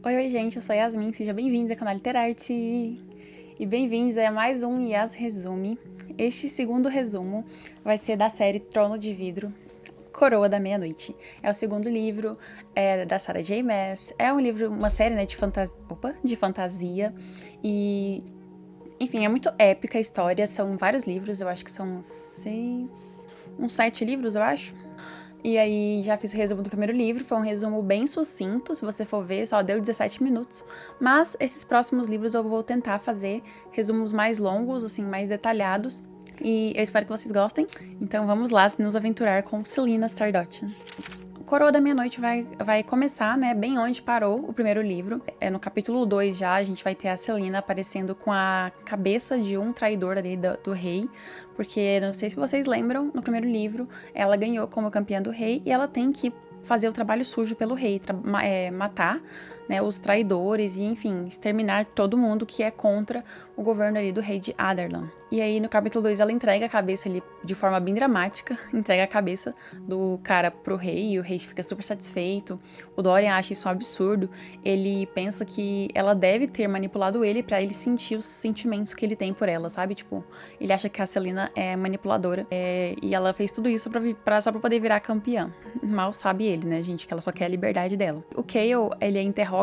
Oi, gente, eu sou a Yasmin, seja bem-vinda ao canal Literarte! E bem-vindos a mais um Yas Resume. Este segundo resumo vai ser da série Trono de Vidro, Coroa da Meia-Noite. É o segundo livro da Sarah J. Maas. É um livro, uma série, né, de fantasia. E, enfim, é muito épica a história. São vários livros, eu acho que são uns 7 livros, eu acho. E aí já fiz o resumo do primeiro livro, foi um resumo bem sucinto, se você for ver, só deu 17 minutos. Mas esses próximos livros eu vou tentar fazer resumos mais longos, assim, mais detalhados. E eu espero que vocês gostem. Então vamos lá nos aventurar com Celaena Stardotian. Coroa da Meia-Noite vai começar, né, bem onde parou o primeiro livro. No capítulo 2 já, a gente vai ter a Celaena aparecendo com a cabeça de um traidor ali do rei, porque, não sei se vocês lembram, no primeiro livro, ela ganhou como campeã do rei e ela tem que fazer o trabalho sujo pelo rei, matar, né, os traidores e, enfim, exterminar todo mundo que é contra o governo ali do rei de Adarlan. E aí, no capítulo 2, ela entrega a cabeça ali de forma bem dramática, entrega a cabeça do cara pro rei, e o rei fica super satisfeito. O Dorian acha isso um absurdo. Ele pensa que ela deve ter manipulado ele pra ele sentir os sentimentos que ele tem por ela, sabe? Tipo, ele acha que a Celaena é manipuladora, e ela fez tudo isso só pra poder virar campeã. Mal sabe ele, né, gente, que ela só quer a liberdade dela. O Chaol, ele a interroga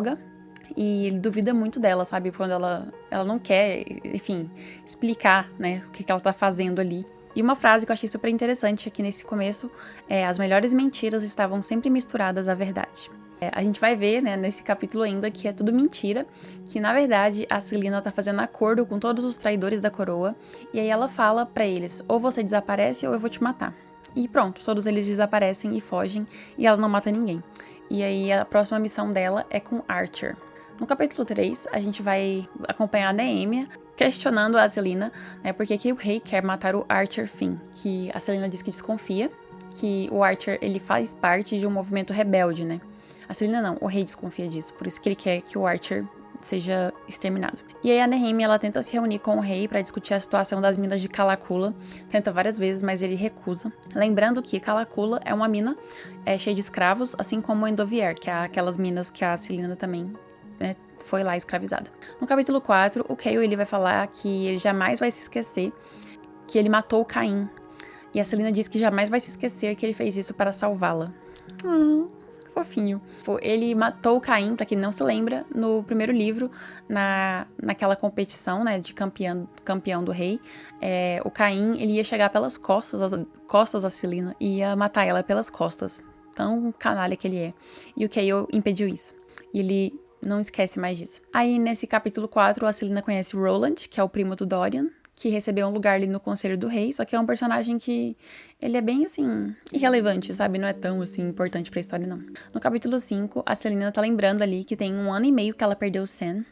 e ele duvida muito dela, sabe? Quando ela não quer, enfim, explicar, né, o que ela tá fazendo ali. E uma frase que eu achei super interessante aqui nesse começo é: as melhores mentiras estavam sempre misturadas à verdade. A gente vai ver, né, nesse capítulo ainda, que é tudo mentira, que na verdade a Celaena tá fazendo acordo com todos os traidores da coroa, e aí ela fala pra eles: ou você desaparece ou eu vou te matar. E pronto, todos eles desaparecem e fogem, e ela não mata ninguém. E aí a próxima missão dela é com Archer. No capítulo 3, a gente vai acompanhar a Nehémia questionando a Celaena, né, porque que o rei quer matar o Archer Finn, que a Celaena diz que desconfia, que o Archer ele faz parte de um movimento rebelde, né. A Celaena não, o rei desconfia disso, por isso que ele quer que o Archer seja exterminado. E aí a Nehémia, ela tenta se reunir com o rei para discutir a situação das minas de Cala-Cula, tenta várias vezes, mas ele recusa. Lembrando que Cala-Cula é uma mina cheia de escravos, assim como Endovier, que é aquelas minas que a Celaena também, né, foi lá escravizada. No capítulo 4, o Chaol ele vai falar que ele jamais vai se esquecer que ele matou o Caim. E a Celaena diz que jamais vai se esquecer que ele fez isso para salvá-la. Fofinho. Ele matou o Caim, pra quem não se lembra, no primeiro livro, naquela competição, né, de campeão do rei. O Caim, ele ia chegar pelas costas da Celaena e ia matar ela pelas costas. Tão canalha que ele é. E o Chaol impediu isso. E ele não esquece mais disso. Aí, nesse capítulo 4, a Celaena conhece o Roland, que é o primo do Dorian, que recebeu um lugar ali no Conselho do Rei, só que é um personagem que ele é bem, assim, irrelevante, sabe? Não é tão, assim, importante pra história, não. No capítulo 5, a Celaena tá lembrando ali que tem 1 ano e meio que ela perdeu o Sam.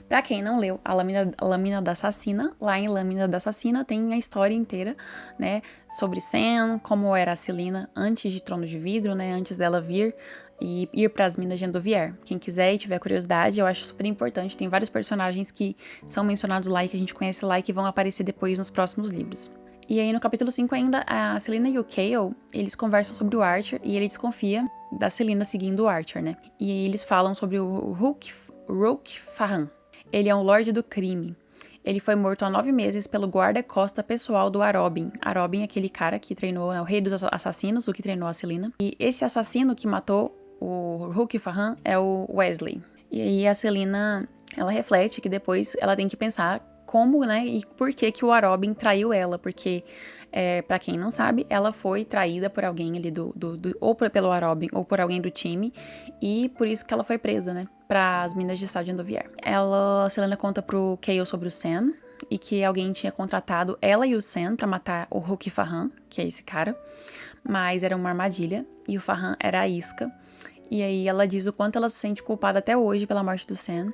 Pra quem não leu a Lâmina da Assassina, lá em Lâmina da Assassina tem a história inteira, né, sobre Sam, como era a Celaena antes de Trono de Vidro, né, antes dela vir e ir para as minas de Endovier. Quem quiser e tiver curiosidade, eu acho super importante. Tem vários personagens que são mencionados lá e que a gente conhece lá e que vão aparecer depois nos próximos livros. E aí no capítulo 5 ainda, a Celaena e o Chaol, eles conversam sobre o Archer e ele desconfia da Celaena seguindo o Archer, né? E aí eles falam sobre o Roque Fahan. Ele é um lorde do crime. Ele foi morto há 9 meses pelo guarda-costa pessoal do Arobin. Arobin é aquele cara que treinou, né, o rei dos assassinos, o que treinou a Celaena. E esse assassino que matou o Roque Fahan é o Wesley. E aí a Celaena, ela reflete que depois ela tem que pensar como, né, e por que que o Arobin traiu ela, porque, pra quem não sabe, ela foi traída por alguém ali ou pelo Arobin, ou por alguém do time, e por isso que ela foi presa, né, pras minas de sal de Endovier. A Celaena conta pro Chaol sobre o Sam, e que alguém tinha contratado ela e o Sam pra matar o Roque Fahan, que é esse cara, mas era uma armadilha, e o Fahan era a isca. E aí ela diz o quanto ela se sente culpada até hoje pela morte do Sam.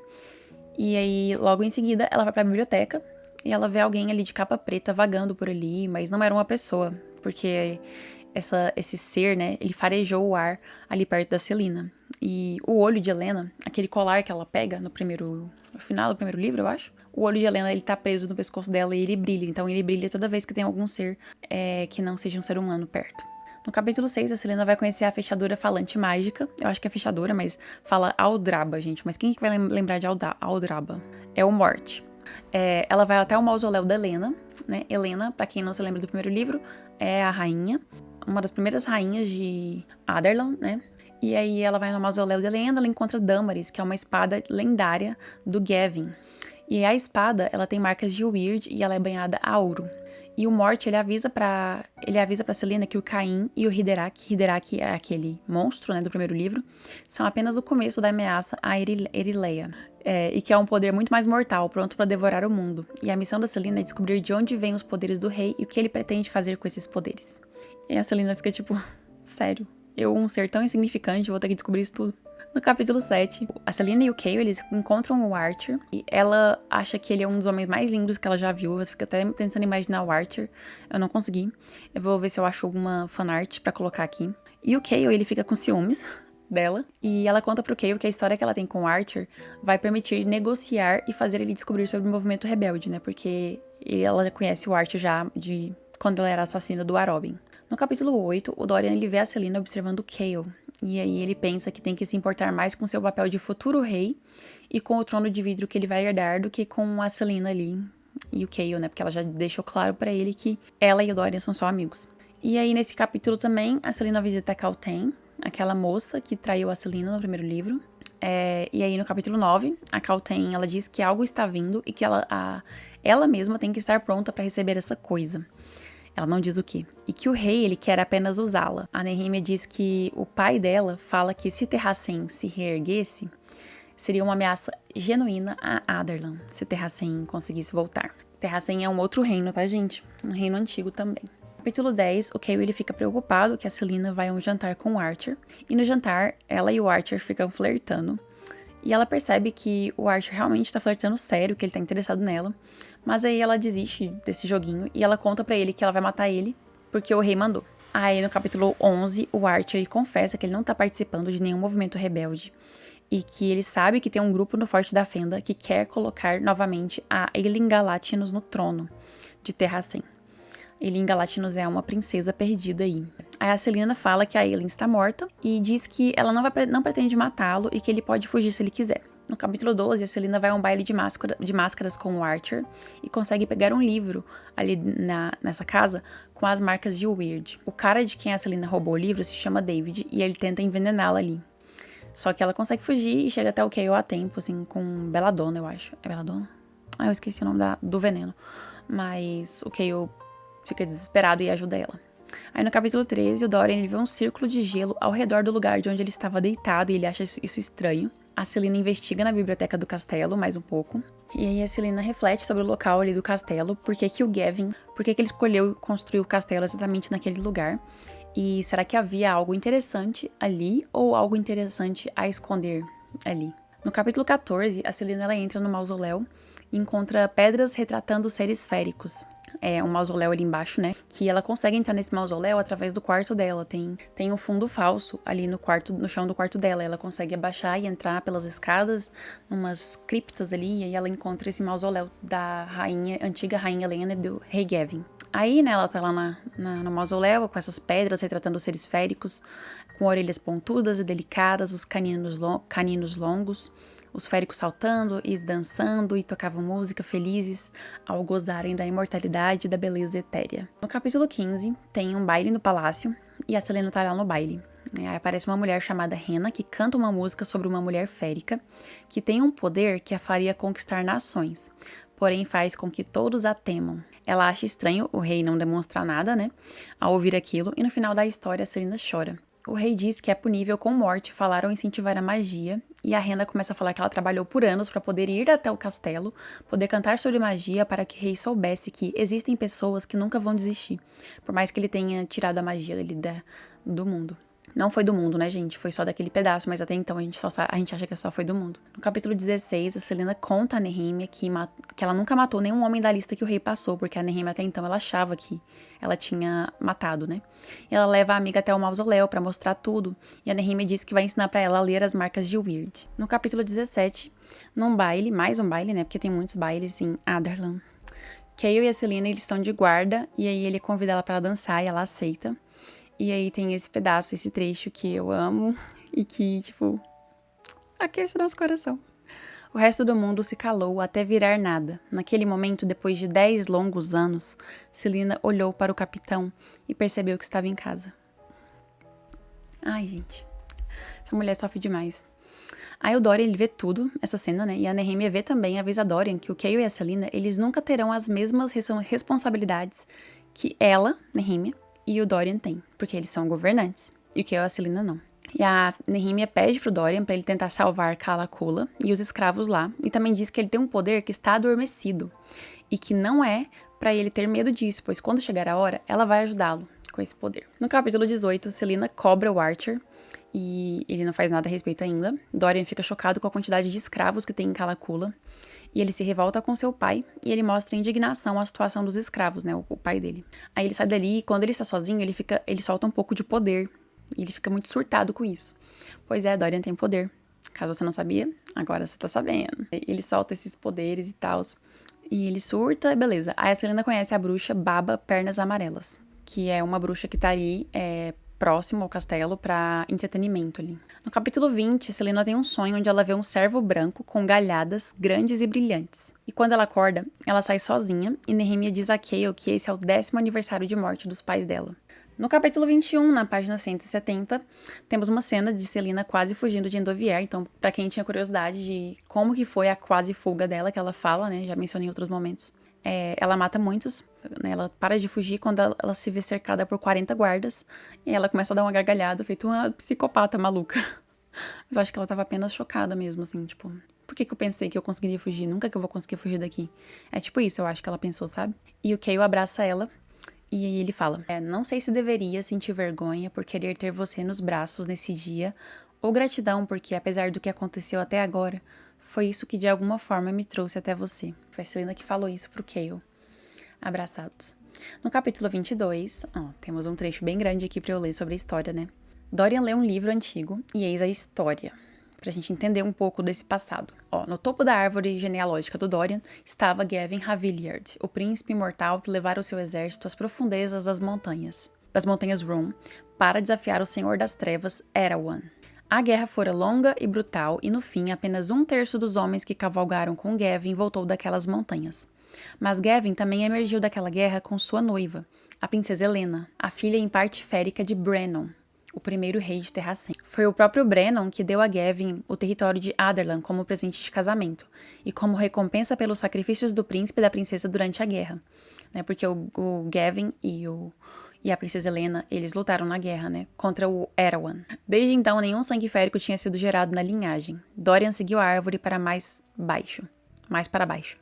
E aí, logo em seguida, ela vai pra biblioteca e ela vê alguém ali de capa preta vagando por ali, mas não era uma pessoa, porque esse ser, né, ele farejou o ar ali perto da Celaena. E o olho de Helena, aquele colar que ela pega no final do primeiro livro, eu acho, o olho de Helena, ele tá preso no pescoço dela e ele brilha. Então ele brilha toda vez que tem algum ser que não seja um ser humano perto. No capítulo 6, a Selena vai conhecer a fechadura falante mágica. Eu acho que é fechadura, mas fala Aldraba, gente. Mas quem que vai lembrar de Aldraba? É o Mort. Ela vai até o mausoléu da Helena, né? Helena, pra quem não se lembra do primeiro livro, é a rainha, uma das primeiras rainhas de Adarlan, né? E aí ela vai no mausoléu da Helena, ela encontra Damaris, que é uma espada lendária do Gavin. E a espada, ela tem marcas de Weird e ela é banhada a ouro. E o Mort, ele avisa pra Selena que o Caim e o Hideraki é aquele monstro, né, do primeiro livro, são apenas o começo da ameaça a Erileia. E que é um poder muito mais mortal, pronto pra devorar o mundo. E a missão da Selena é descobrir de onde vêm os poderes do rei e o que ele pretende fazer com esses poderes. E a Selena fica tipo, sério? Eu, um ser tão insignificante, vou ter que descobrir isso tudo. No capítulo 7, a Selena e o Kayle, eles encontram o Archer. E ela acha que ele é um dos homens mais lindos que ela já viu. Ela fica até tentando imaginar o Archer. Eu não consegui. Eu vou ver se eu acho alguma fanart pra colocar aqui. E o Kayle, ele fica com ciúmes dela. E ela conta pro Kayle que a história que ela tem com o Archer vai permitir negociar e fazer ele descobrir sobre o movimento rebelde, né? Porque ela já conhece o Archer já de quando ela era assassina do Arobin. No capítulo 8, o Dorian ele vê a Selena observando o Kayle. E aí ele pensa que tem que se importar mais com seu papel de futuro rei e com o trono de vidro que ele vai herdar do que com a Selena ali e o Kayle, né? Porque ela já deixou claro pra ele que ela e o Dorian são só amigos. E aí nesse capítulo também, a Selena visita a Kalten, aquela moça que traiu a Selena no primeiro livro. E aí no capítulo 9, a Kalten, ela diz que algo está vindo e que ela mesma tem que estar pronta pra receber essa coisa. Ela não diz o quê. E que o rei, ele quer apenas usá-la. A Nehemia diz que o pai dela fala que se Terracem se reerguesse, seria uma ameaça genuína a Adarlan, se Terracem conseguisse voltar. Terracem é um outro reino, tá, gente? Um reino antigo também. No capítulo 10, o Kayle, ele fica preocupado que a Selena vai a um jantar com o Archer. E no jantar, ela e o Archer ficam flertando. E ela percebe que o Archer realmente tá flertando sério, que ele tá interessado nela. Mas aí ela desiste desse joguinho e ela conta pra ele que ela vai matar ele porque o rei mandou. Aí no capítulo 11, o Archer ele confessa que ele não tá participando de nenhum movimento rebelde. E que ele sabe que tem um grupo no Forte da Fenda que quer colocar novamente a Aelin Galatynus no trono de Terracem. Aelin Galatynus é uma princesa perdida aí. Aí a Selena fala que a Aelin está morta e diz que ela não pretende matá-lo e que ele pode fugir se ele quiser. No capítulo 12, a Selena vai a um baile de máscaras com o Archer e consegue pegar um livro ali nessa casa com as marcas de Weird. O cara de quem a Selena roubou o livro se chama David e ele tenta envenená-la ali. Só que ela consegue fugir e chega até o Kayle a tempo, assim, com Belladonna, eu acho. É Belladonna? Eu esqueci o nome do veneno. Mas o Kayle fica desesperado e ajuda ela. Aí no capítulo 13, o Dorian ele vê um círculo de gelo ao redor do lugar de onde ele estava deitado e ele acha isso estranho. A Selena investiga na biblioteca do castelo mais um pouco. E aí a Selena reflete sobre o local ali do castelo, por que ele escolheu construir o castelo exatamente naquele lugar. E será que havia algo interessante ali ou algo interessante a esconder ali? No capítulo 14, a Selena ela entra no mausoléu e encontra pedras retratando seres féricos. É um mausoléu ali embaixo, né? Que ela consegue entrar nesse mausoléu através do quarto dela. Tem um fundo falso ali no chão do quarto dela. Ela consegue abaixar e entrar pelas escadas, umas criptas ali, e aí ela encontra esse mausoléu da antiga rainha Helena e do rei Gavin. Aí, né, ela tá lá no mausoléu com essas pedras retratando seres féricos, com orelhas pontudas e delicadas, os caninos longos. Os féricos saltando e dançando e tocavam música felizes ao gozarem da imortalidade e da beleza etérea. No capítulo 15, tem um baile no palácio e a Selena tá lá no baile. Aí aparece uma mulher chamada Rena que canta uma música sobre uma mulher férica que tem um poder que a faria conquistar nações, porém faz com que todos a temam. Ela acha estranho o rei não demonstrar nada, né, ao ouvir aquilo, e no final da história a Selena chora. O rei diz que é punível com morte falar ou incentivar a magia, e a Rena começa a falar que ela trabalhou por anos para poder ir até o castelo, poder cantar sobre magia para que o rei soubesse que existem pessoas que nunca vão desistir, por mais que ele tenha tirado a magia dele do mundo. Não foi do mundo, né, gente? Foi só daquele pedaço, mas até então a gente acha que só foi do mundo. No capítulo 16, a Selena conta a Nehemia que ela nunca matou nenhum homem da lista que o rei passou, porque a Nehemia até então ela achava que ela tinha matado, né? E ela leva a amiga até o mausoléu pra mostrar tudo, e a Nehemia diz que vai ensinar pra ela a ler as marcas de Weird. No capítulo 17, mais um baile, né? Porque tem muitos bailes em Adarlan. Kayle e a Selena, eles estão de guarda, e aí ele convida ela pra dançar e ela aceita. E aí tem esse pedaço, esse trecho que eu amo e que, tipo, aquece nosso coração. O resto do mundo se calou até virar nada. Naquele momento, depois de 10 longos anos, Selina olhou para o capitão e percebeu que estava em casa. Ai, gente. Essa mulher sofre demais. Aí o Dorian, ele vê tudo, essa cena, né? E a Nehemia vê também, avisa a Dorian que o Kael e a Selina, eles nunca terão as mesmas responsabilidades que ela, Nehemia, e o Dorian têm. Porque eles são governantes. E o Kael e a Selina não. E a Nehemia pede pro Dorian pra ele tentar salvar Cala Kula e os escravos lá. E também diz que ele tem um poder que está adormecido. E que não é pra ele ter medo disso, pois quando chegar a hora, ela vai ajudá-lo com esse poder. No capítulo 18, Selina cobra o Archer. E ele não faz nada a respeito ainda. Dorian fica chocado com a quantidade de escravos que tem em Cala Kula. E ele se revolta com seu pai. E ele mostra indignação à situação dos escravos, né? O pai dele. Aí ele sai dali e quando ele está sozinho, ele solta um pouco de poder. E ele fica muito surtado com isso. Pois é, Dorian tem poder. Caso você não sabia, agora você tá sabendo. Ele solta esses poderes e tal. E ele surta, beleza. Aí a Selena conhece a bruxa Baba Pernas Amarelas. Que é uma bruxa que tá ali próximo ao castelo pra entretenimento ali. No capítulo 20, Selena tem um sonho onde ela vê um cervo branco com galhadas grandes e brilhantes. E quando ela acorda, ela sai sozinha e Nehemia diz a Kael que esse é o 10º aniversário de morte dos pais dela. No capítulo 21, na página 170, temos uma cena de Selena quase fugindo de Endovier. Então, pra quem tinha curiosidade de como que foi a quase fuga dela, que ela fala, né, já mencionei em outros momentos, ela mata muitos, né, ela para de fugir quando ela se vê cercada por 40 guardas, e ela começa a dar uma gargalhada, feito uma psicopata maluca. Mas eu acho que ela tava apenas chocada mesmo, assim, tipo, por que eu pensei que eu conseguiria fugir? Nunca que eu vou conseguir fugir daqui. É tipo isso, eu acho que ela pensou, sabe? E o Kael abraça ela, e ele fala, não sei se deveria sentir vergonha por querer ter você nos braços nesse dia, ou gratidão porque, apesar do que aconteceu até agora, foi isso que de alguma forma me trouxe até você. Foi a Selena que falou isso pro Kael. Abraçados. No capítulo 22, temos um trecho bem grande aqui pra eu ler sobre a história, né? Dorian lê um livro antigo e eis a história, pra gente entender um pouco desse passado. No topo da árvore genealógica do Dorian estava Gavin Haviliard, o príncipe imortal que levara o seu exército às profundezas das montanhas Rhûn, para desafiar o Senhor das Trevas, Erawan. A guerra fora longa e brutal e no fim apenas 1/3 dos homens que cavalgaram com Gavin voltou daquelas montanhas. Mas Gavin também emergiu daquela guerra com sua noiva, a princesa Helena, a filha em parte férica de Brennon, o primeiro rei de Terrasen. Foi o próprio Brennon que deu a Gavin o território de Adarlan como presente de casamento, e como recompensa pelos sacrifícios do príncipe e da princesa durante a guerra, né? Porque o Gavin e a princesa Helena, eles lutaram na guerra, né, contra o Erawan. Desde então, nenhum sangue férico tinha sido gerado na linhagem. Dorian seguiu a árvore para mais para baixo.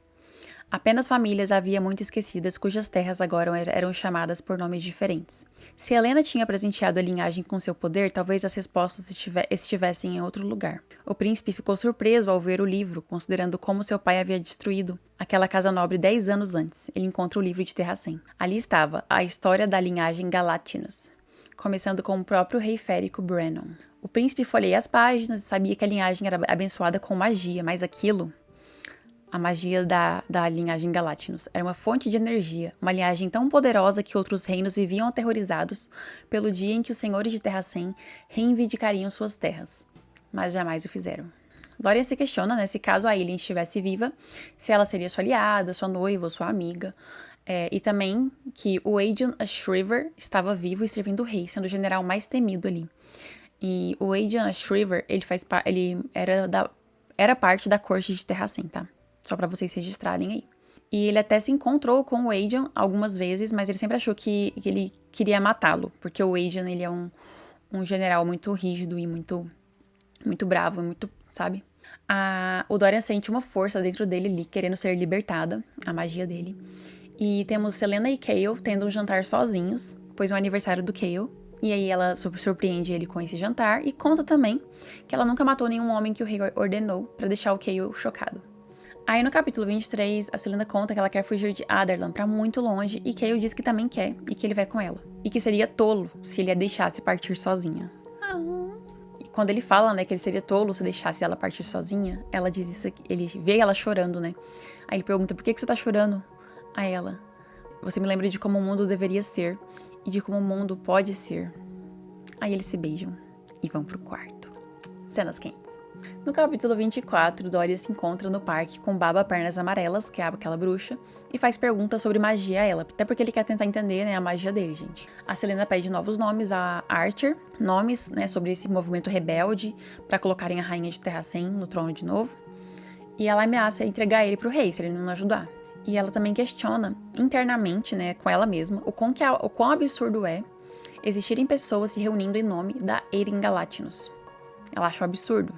Apenas famílias havia muito esquecidas, cujas terras agora eram chamadas por nomes diferentes. Se Helena tinha presenteado a linhagem com seu poder, talvez as respostas estivessem em outro lugar. O príncipe ficou surpreso ao ver o livro, considerando como seu pai havia destruído aquela casa nobre 10 anos antes. Ele encontra o livro de Terrasen. Ali estava a história da linhagem Galatinos, começando com o próprio rei férico Brennon. O príncipe folheia as páginas e sabia que a linhagem era abençoada com magia, mas aquilo... A magia da linhagem Galatinos era uma fonte de energia, uma linhagem tão poderosa que outros reinos viviam aterrorizados pelo dia em que os senhores de Terrasen reivindicariam suas terras, mas jamais o fizeram. Dorian se questiona, né, se caso a Ailyn estivesse viva, se ela seria sua aliada, sua noiva ou sua amiga, e também que o Aegon Ashriver estava vivo e servindo o rei, sendo o general mais temido ali. E o Aegon Ashriver, ele era parte da corte de Terrasen, tá? Só pra vocês registrarem aí. E ele até se encontrou com o Aegon algumas vezes, mas ele sempre achou que ele queria matá-lo. Porque o Aegon, ele é um general muito rígido e muito bravo, muito, sabe? O Dorian sente uma força dentro dele ali, querendo ser libertada, a magia dele. E temos Selena e Kael tendo um jantar sozinhos, pois é o aniversário do Kael. E aí ela surpreende ele com esse jantar e conta também que ela nunca matou nenhum homem que o rei ordenou pra deixar o Kael chocado. Aí no capítulo 23, a Selena conta que ela quer fugir de Adarlan pra muito longe e Kael diz que também quer e que ele vai com ela. E que seria tolo se ele a deixasse partir sozinha. E quando ele fala, né, que ele seria tolo se deixasse ela partir sozinha, ela diz isso aqui, ele vê ela chorando, né? Aí ele pergunta, por que você tá chorando? A ela, você me lembra de como o mundo deveria ser e de como o mundo pode ser. Aí eles se beijam e vão pro quarto. Cenas quentes. No capítulo 24, Dorian se encontra no parque com Baba Pernas Amarelas, que é aquela bruxa, e faz perguntas sobre magia a ela, até porque ele quer tentar entender, né, a magia dele, gente. A Selena pede novos nomes a Archer, nomes, né, sobre esse movimento rebelde, pra colocarem a Rainha de Terracem no trono de novo, e ela ameaça entregar ele pro rei, se ele não ajudar. E ela também questiona internamente, né, com ela mesma, o quão absurdo é existirem pessoas se reunindo em nome da Eirin Galátinos. Ela acha um absurdo.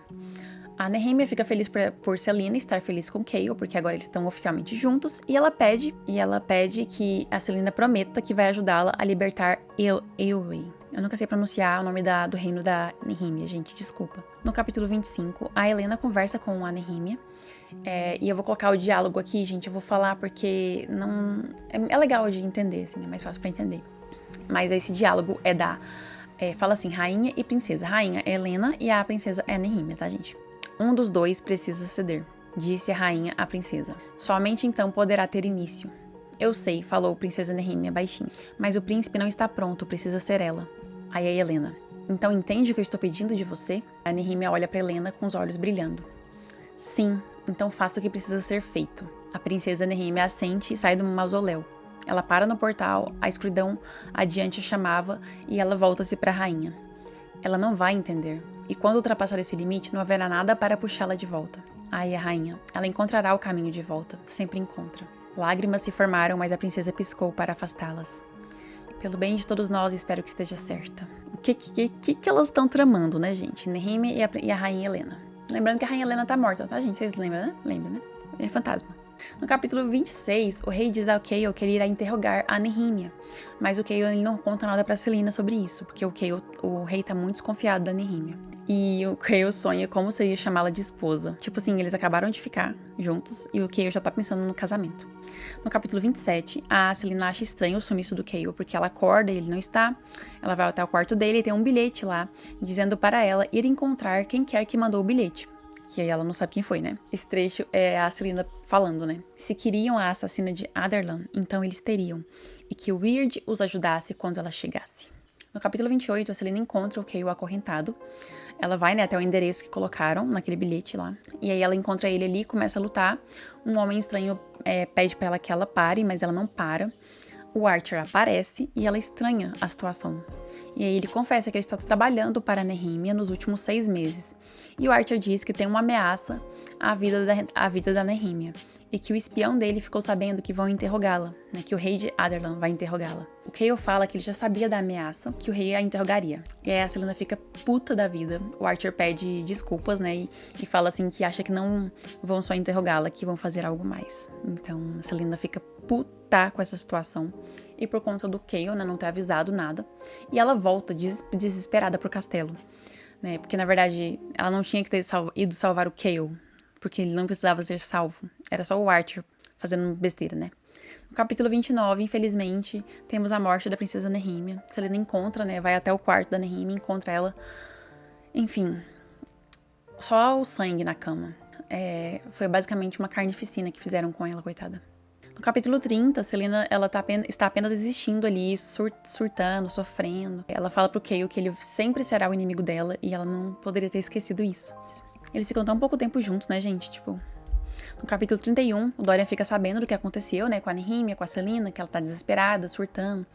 A Nehemia fica feliz por Selena estar feliz com Chaol, porque agora eles estão oficialmente juntos, e ela pede que a Selena prometa que vai ajudá-la a libertar Eowyn. Eu nunca sei pronunciar o nome do reino da Nehemia, gente, desculpa. No capítulo 25, a Helena conversa com a Nehemia, e eu vou colocar o diálogo aqui, gente, eu vou falar porque não... É legal de entender, assim, é mais fácil pra entender. Mas esse diálogo fala assim, rainha e princesa. Rainha é Helena e a princesa é a Nehemia, tá, gente? Um dos dois precisa ceder, disse a rainha à princesa. Somente então poderá ter início. Eu sei, falou princesa Nehemia baixinho, mas o príncipe não está pronto, precisa ser ela. Aí a Helena. Então entende o que eu estou pedindo de você? A Nehemia olha para Helena com os olhos brilhando. Sim, então faça o que precisa ser feito. A princesa Nehemia assente e sai do mausoléu. Ela para no portal, a escuridão adiante a chamava e ela volta-se para a rainha. Ela não vai entender. E quando ultrapassar esse limite, não haverá nada para puxá-la de volta. Ai, a rainha, ela encontrará o caminho de volta. Sempre encontra. Lágrimas se formaram, mas a princesa piscou para afastá-las. Pelo bem de todos nós, espero que esteja certa. O que elas estão tramando, né, gente? Nehemia e a rainha Helena. Lembrando que a rainha Helena tá morta, tá, gente? Vocês lembram, né? Lembra, né? É fantasma. No capítulo 26, o rei diz ao Chaol que ele irá interrogar a Nehemia, mas o Chaol ele não conta nada pra Selena sobre isso, porque o rei tá muito desconfiado da Nehemia. E o Chaol sonha como seria chamá-la de esposa. Tipo assim, eles acabaram de ficar juntos e o Chaol já tá pensando no casamento. No capítulo 27, a Selena acha estranho o sumiço do Chaol, porque ela acorda e ele não está. Ela vai até o quarto dele e tem um bilhete lá, dizendo para ela ir encontrar quem quer que mandou o bilhete. Que aí ela não sabe quem foi, né? Esse trecho é a Selena falando, né? Se queriam a assassina de Adarlan, então eles teriam. E que o Weird os ajudasse quando ela chegasse. No capítulo 28, a Selena encontra o Chaol acorrentado. Ela vai, né, até o endereço que colocaram naquele bilhete lá. E aí ela encontra ele ali e começa a lutar. Um homem estranho pede pra ela que ela pare, mas ela não para. O Archer aparece e ela estranha a situação. E aí ele confessa que ele está trabalhando para a Nehemia nos últimos 6 meses. E o Archer diz que tem uma ameaça à vida da Nehemia. E que o espião dele ficou sabendo que vão interrogá-la, né, que o rei de Adarlan vai interrogá-la. O Chaol fala que ele já sabia da ameaça, que o rei a interrogaria. E aí a Selena fica puta da vida. O Archer pede desculpas, né, e fala assim que acha que não vão só interrogá-la, que vão fazer algo mais. Então a Selena fica puta com essa situação. E por conta do Chaol, né, não ter avisado nada. E ela volta desesperada pro castelo. Né, porque na verdade ela não tinha que ter ido salvar o Chaol, porque ele não precisava ser salvo. Era só o Archer fazendo besteira, né? No capítulo 29, infelizmente, temos a morte da princesa Nehemia. Selena encontra, né? Vai até o quarto da Nehemia, encontra ela. Enfim, só o sangue na cama. Foi basicamente uma carnificina que fizeram com ela, coitada. No capítulo 30, Selena ela está apenas existindo ali, surtando, sofrendo. Ela fala pro Chaol que ele sempre será o inimigo dela e ela não poderia ter esquecido isso. Eles ficam tão pouco tempo juntos, né, gente? Tipo, no capítulo 31, o Dorian fica sabendo do que aconteceu, né, com a Nehemia, com a Selena, que ela tá desesperada, surtando.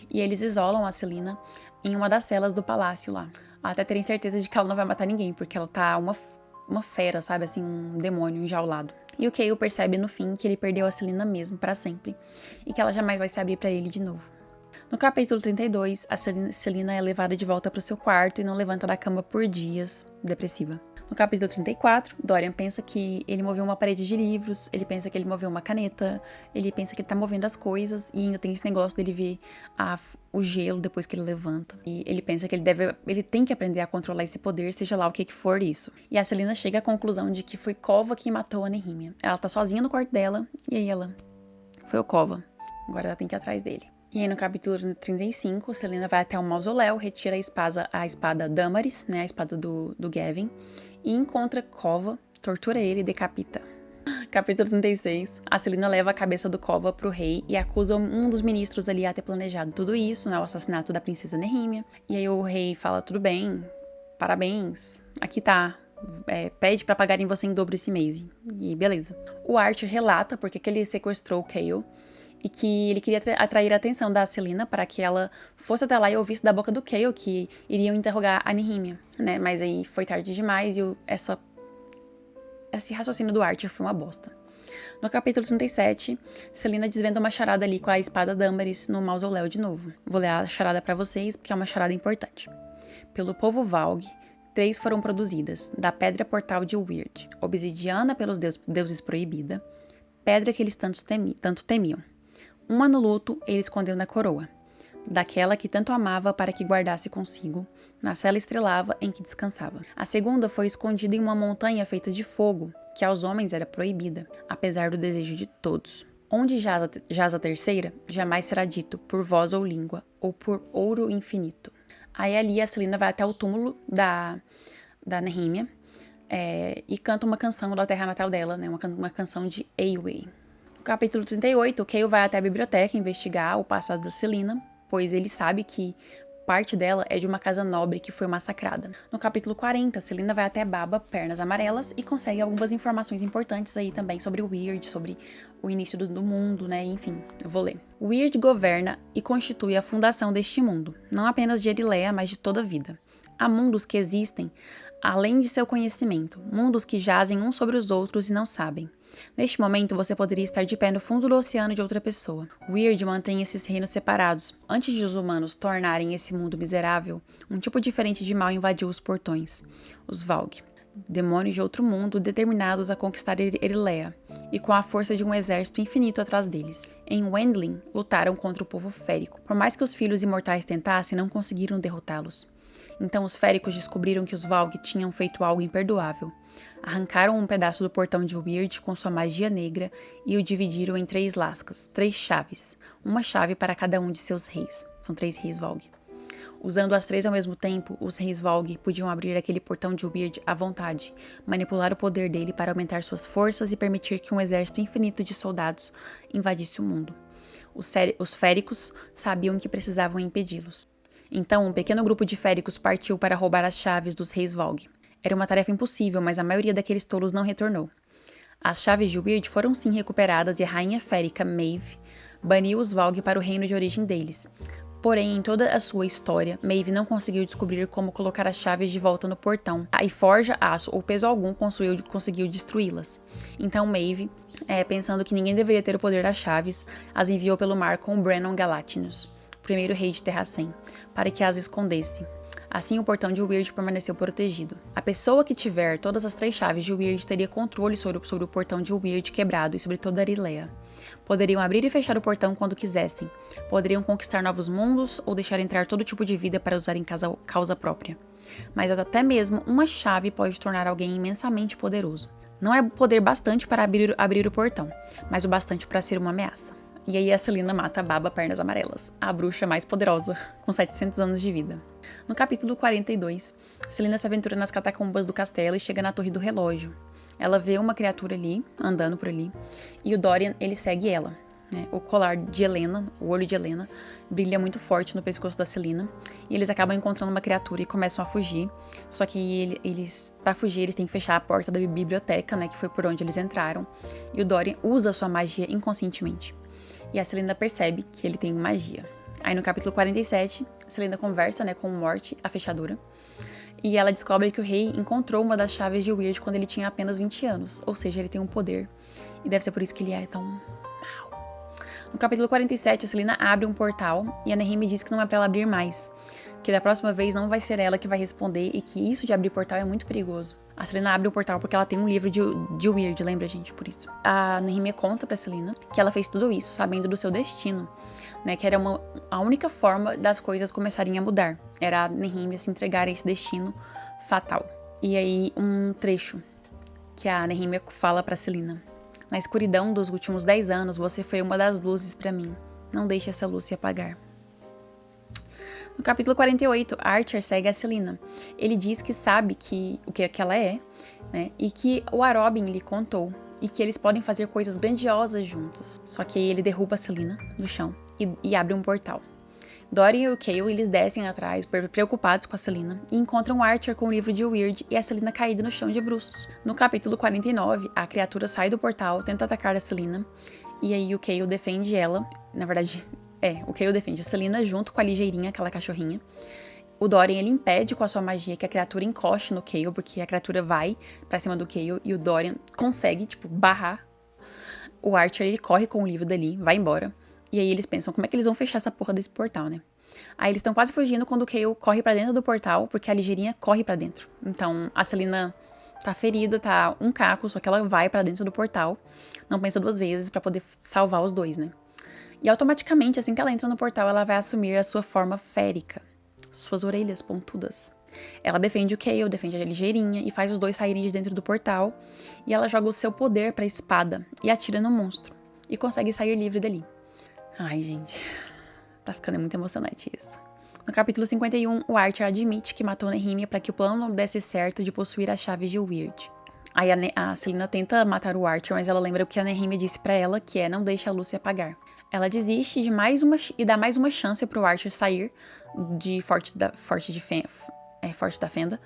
E eles isolam a Selena em uma das celas do palácio lá. Até terem certeza de que ela não vai matar ninguém, porque ela tá uma fera, sabe? Assim, um demônio enjaulado. E o Chaol percebe no fim que ele perdeu a Selena mesmo, pra sempre. E que ela jamais vai se abrir pra ele de novo. No capítulo 32, a Selena é levada de volta pro seu quarto e não levanta da cama por dias, depressiva. No capítulo 34, Dorian pensa que ele moveu uma parede de livros, ele pensa que ele moveu uma caneta, ele pensa que ele tá movendo as coisas e ainda tem esse negócio dele ver o gelo depois que ele levanta. E ele pensa que ele tem que aprender a controlar esse poder, seja lá o que for isso. E a Selena chega à conclusão de que foi Kova que matou a Nehemia. Ela tá sozinha no quarto dela e aí foi o Kova. Agora ela tem que ir atrás dele. E aí no capítulo 35, Selena vai até o mausoléu, retira a espada Damaris, né, a espada do Gavin, e encontra Kova, tortura ele e decapita. Capítulo 36. A Celina leva a cabeça do Kova pro rei e acusa um dos ministros ali a ter planejado tudo isso, né? O assassinato da princesa Nehemia. E aí o rei fala, tudo bem, parabéns, aqui tá. Pede pra pagarem você em dobro esse mês. E beleza. O Archer relata porque que ele sequestrou o Kael e que ele queria atrair a atenção da Celina para que ela fosse até lá e ouvisse da boca do Kael que iriam interrogar a Nehemia, né? Mas aí foi tarde demais e esse raciocínio do Archer foi uma bosta. No capítulo 37, Celina desvenda uma charada ali com a espada Damaris no mausoléu de novo. Vou ler a charada pra vocês porque é uma charada importante. Pelo povo Valg, 3 foram produzidas, da pedra portal de Weird, obsidiana pelos deuses proibida, pedra que eles tanto temiam. Uma no luto ele escondeu na coroa, daquela que tanto amava para que guardasse consigo, na cela estrelava em que descansava. A segunda foi escondida em uma montanha feita de fogo, que aos homens era proibida, apesar do desejo de todos. Onde jaz a terceira, jamais será dito por voz ou língua, ou por ouro infinito. Aí ali a Celina vai até o túmulo da Nehemia e canta uma canção da terra natal dela, né, uma canção de Eywe. No capítulo 38, Kael vai até a biblioteca investigar o passado da Celina, pois ele sabe que parte dela é de uma casa nobre que foi massacrada. No capítulo 40, Celina vai até Baba, Pernas Amarelas, e consegue algumas informações importantes aí também sobre o Weird, sobre o início do mundo, né? Enfim, eu vou ler. O Weird governa e constitui a fundação deste mundo, não apenas de Erilea, mas de toda a vida. Há mundos que existem além de seu conhecimento, mundos que jazem uns sobre os outros e não sabem. Neste momento, você poderia estar de pé no fundo do oceano de outra pessoa. Weird mantém esses reinos separados. Antes de os humanos tornarem esse mundo miserável, um tipo diferente de mal invadiu os portões. Os Valg, demônios de outro mundo determinados a conquistar Erilea, e com a força de um exército infinito atrás deles. Em Wendling, lutaram contra o povo férico. Por mais que os filhos imortais tentassem, não conseguiram derrotá-los. Então os féricos descobriram que os Valg tinham feito algo imperdoável. Arrancaram um pedaço do portão de Weird com sua magia negra e o dividiram em 3 lascas, 3 chaves, uma chave para cada um de seus reis. São 3 reis Valg. Usando as 3 ao mesmo tempo, os reis Valg podiam abrir aquele portão de Weird à vontade, manipular o poder dele para aumentar suas forças e permitir que um exército infinito de soldados invadisse o mundo. Os féricos sabiam que precisavam impedi-los. Então, um pequeno grupo de féricos partiu para roubar as chaves dos reis Valg. Era uma tarefa impossível, mas a maioria daqueles tolos não retornou. As chaves de Weird foram sim recuperadas e a rainha férica, Maeve, baniu os Valg para o reino de origem deles. Porém, em toda a sua história, Maeve não conseguiu descobrir como colocar as chaves de volta no portão, e forja, aço ou peso algum conseguiu destruí-las. Então Maeve, pensando que ninguém deveria ter o poder das chaves, as enviou pelo mar com Brennon Galatinus, o primeiro rei de Terracem, para que as escondesse. Assim, o portão de Weird permaneceu protegido. A pessoa que tiver todas as 3 chaves de Weird teria controle sobre o portão de Weird quebrado e sobre toda Erilea. Poderiam abrir e fechar o portão quando quisessem. Poderiam conquistar novos mundos ou deixar entrar todo tipo de vida para usar em causa própria. Mas até mesmo uma chave pode tornar alguém imensamente poderoso. Não é poder bastante para abrir o portão, mas o bastante para ser uma ameaça. E aí a Celina mata a Baba Pernas Amarelas, a bruxa mais poderosa, com 700 anos de vida. No capítulo 42, Celina se aventura nas catacumbas do castelo e chega na Torre do Relógio. Ela vê uma criatura ali, andando por ali, e o Dorian, ele segue ela. Né? O colar de Helena, o olho de Helena, brilha muito forte no pescoço da Celina, e eles acabam encontrando uma criatura e começam a fugir. Só que para fugir, eles têm que fechar a porta da biblioteca, né, que foi por onde eles entraram, e o Dorian usa sua magia inconscientemente. E a Celina percebe que ele tem magia. Aí no capítulo 47, a Celina conversa, né, com Morte, a fechadura. E ela descobre que o rei encontrou uma das chaves de Weird quando ele tinha apenas 20 anos. Ou seja, ele tem um poder. E deve ser por isso que ele é tão mau. No capítulo 47, a Celina abre um portal e a Nehemia diz que não é pra ela abrir mais. Que da próxima vez não vai ser ela que vai responder e que isso de abrir portal é muito perigoso. A Celina abre o portal porque ela tem um livro de Weird, lembra, gente, por isso. A Nehemia conta pra Celina que ela fez tudo isso sabendo do seu destino, né, que era a única forma das coisas começarem a mudar. Era a Nehemia se entregar a esse destino fatal. E aí, um trecho que a Nehemia fala pra Celina. Na escuridão dos últimos 10 anos, você foi uma das luzes pra mim. Não deixe essa luz se apagar. No capítulo 48, Archer segue a Celina. Ele diz que sabe o que ela é, né, e que o Arobin lhe contou. e que eles podem fazer coisas grandiosas juntos. Só que aí ele derruba a Selena no chão e abre um portal. Dorian e o Cale, eles descem atrás, preocupados com a Selena, e encontram o Archer com o livro de Weird e a Selena caída no chão de bruços. No capítulo 49, a criatura sai do portal, tenta atacar a Selena, e aí o Cale defende ela. Na verdade, o Cale defende a Selena junto com a Ligeirinha, aquela cachorrinha. O Dorian, ele impede com a sua magia que a criatura encoste no Cale, porque a criatura vai pra cima do Cale, e o Dorian consegue, barrar. O Archer, ele corre com o livro dali, vai embora. E aí eles pensam, como é que eles vão fechar essa porra desse portal, né? Aí eles estão quase fugindo quando o Cale corre pra dentro do portal, porque a Ligeirinha corre pra dentro. Então a Selena tá ferida, tá um caco, só que ela vai pra dentro do portal, não pensa duas vezes pra poder salvar os dois, né? E automaticamente, assim que ela entra no portal, ela vai assumir a sua forma férica, suas orelhas pontudas. Ela defende o Cale, defende a Ligeirinha e faz os dois saírem de dentro do portal. E ela joga o seu poder pra espada e atira no monstro. E consegue sair livre dali. Ai, gente, tá ficando muito emocionante isso. No capítulo 51, o Archer admite que matou Nehemia para que o plano não desse certo de possuir as chaves de Weird. Aí a Selena tenta matar o Archer, mas ela lembra o que a Nehemia disse pra ela, que é não deixe a Lucy apagar. Ela desiste e dá mais uma chance pro Archer sair de Forte da Fenda.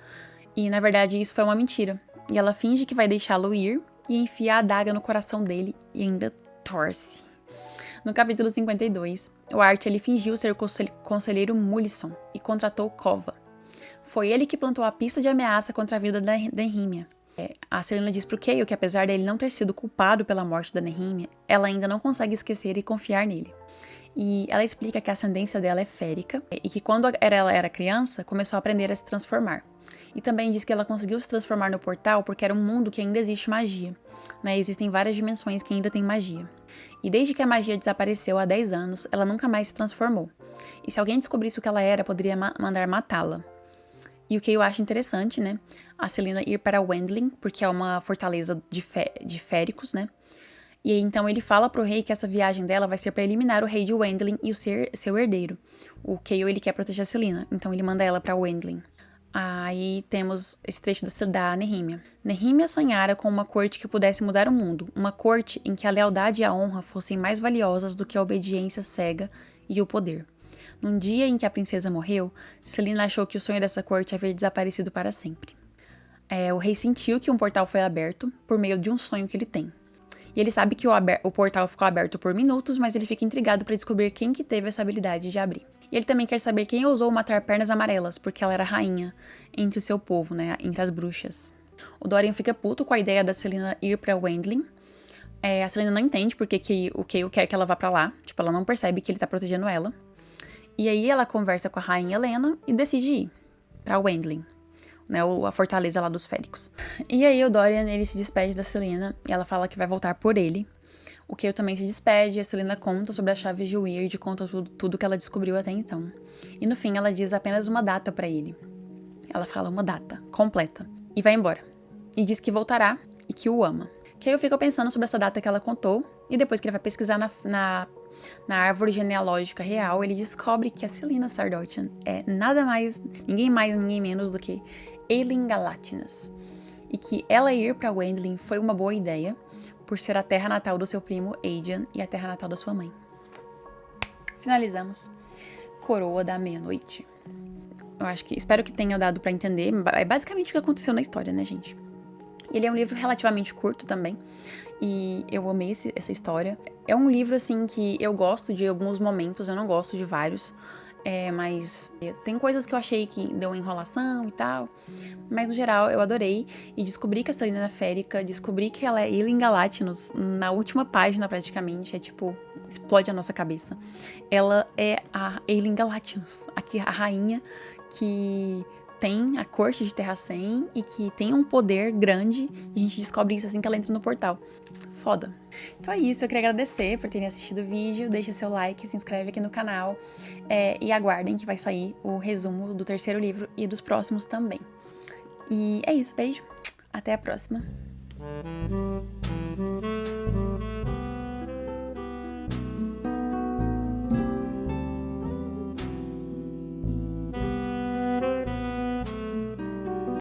E na verdade isso foi uma mentira. E ela finge que vai deixá-lo ir e enfia a adaga no coração dele e ainda torce. No capítulo 52, o Archer ele fingiu ser o conselheiro Mullisson e contratou Kova. Foi ele que plantou a pista de ameaça contra a vida da Nehemia. A Selena diz pro Cale que apesar dele não ter sido culpado pela morte da Nehemia, ela ainda não consegue esquecer e confiar nele. E ela explica que a ascendência dela é férica e que quando ela era criança, começou a aprender a se transformar. E também diz que ela conseguiu se transformar no portal porque era um mundo que ainda existe magia. Né? Existem várias dimensões que ainda tem magia. E desde que a magia desapareceu há 10 anos, ela nunca mais se transformou. E se alguém descobrisse o que ela era, poderia mandar matá-la. E o que eu acho interessante, né? A Selena ir para Wendling, porque é uma fortaleza de féricos, né? E então ele fala pro rei que essa viagem dela vai ser para eliminar o rei de Wendling e o seu herdeiro. O Cale, ele quer proteger a Selena, então ele manda ela para Wendling. Aí temos esse trecho da Nehemia. Nehemia sonhara com uma corte que pudesse mudar o mundo, uma corte em que a lealdade e a honra fossem mais valiosas do que a obediência cega e o poder. Num dia em que a princesa morreu, Selena achou que o sonho dessa corte havia desaparecido para sempre. O rei sentiu que um portal foi aberto por meio de um sonho que ele tem. E ele sabe que o portal ficou aberto por minutos, mas ele fica intrigado para descobrir quem que teve essa habilidade de abrir. E ele também quer saber quem ousou matar Pernas Amarelas, porque ela era rainha entre o seu povo, né, entre as bruxas. O Dorian fica puto com a ideia da Selena ir pra Wendling. A Selena não entende porque que o Cale quer que ela vá pra lá. Ela não percebe que ele tá protegendo ela. E aí ela conversa com a rainha Helena e decide ir pra Wendling, né, a fortaleza lá dos féricos. E aí o Dorian, ele se despede da Selena e ela fala que vai voltar por ele. O Cale também se despede e a Selena conta sobre as chaves de Weird, conta tudo que ela descobriu até então. E no fim ela diz apenas uma data pra ele. Ela fala uma data completa e vai embora. E diz que voltará e que o ama. Cale fica pensando sobre essa data que ela contou e depois que ele vai pesquisar na árvore genealógica real, ele descobre que a Selena Sardotian é ninguém mais, ninguém menos do que Aelin Galatynus. E que ela ir pra Wendling foi uma boa ideia, por ser a terra natal do seu primo Aegon e a terra natal da sua mãe. Finalizamos. Coroa da Meia-Noite. Espero que tenha dado pra entender. É basicamente o que aconteceu na história, né, gente? Ele é um livro relativamente curto também. E eu amei essa história. É um livro, assim, que eu gosto de alguns momentos, eu não gosto de vários. Mas tem coisas que eu achei que deu uma enrolação e tal. Mas no geral eu adorei. E descobri que a Selena é férica, descobri que ela é Aelin Galatynus na última página praticamente. Explode a nossa cabeça. Ela é a Aelin Galatynus, aqui a rainha que tem a corte de Terracem e que tem um poder grande. E a gente descobre isso assim que ela entra no portal. Foda. Então é isso, eu queria agradecer por terem assistido o vídeo. Deixa seu like, se inscreve aqui no canal. E aguardem que vai sair o resumo do terceiro livro e dos próximos também. E é isso, beijo. Até a próxima.